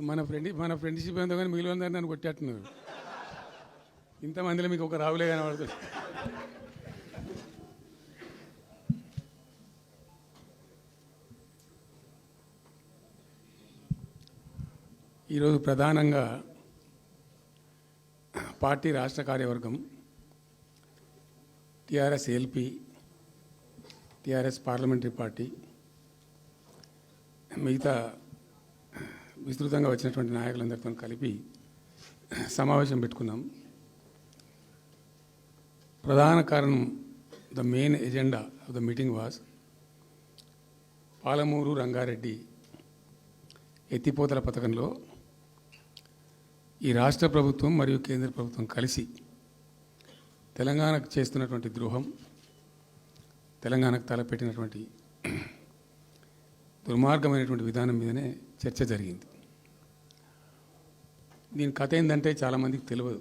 మన ఫ్రెండ్షిప్ ఎంతో కానీ మిగిలిన అందరూ నన్ను కొట్టేట్టున్నారు. ఇంతమందిలో మీకు ఒక రావులే కనబడుతుంది. ఈరోజు ప్రధానంగా పార్టీ రాష్ట్ర కార్యవర్గం, TRS LP, TRS parliamentary party, మిగతా విస్తృతంగా వచ్చినటువంటి నాయకులందరితో కలిపి సమావేశం పెట్టుకున్నాం. ప్రధాన కారణం, the main agenda of the meeting was Palamuru Rangareddy ఎత్తిపోతల పథకంలో ఈ రాష్ట్ర ప్రభుత్వం మరియు కేంద్ర ప్రభుత్వం కలిసి తెలంగాణకు చేస్తున్నటువంటి ద్రోహం, తెలంగాణకు తలపెట్టినటువంటి దుర్మార్గమైనటువంటి విధానం మీదనే చర్చ జరిగింది. దీని కథ ఏంటంటే చాలామందికి తెలియదు.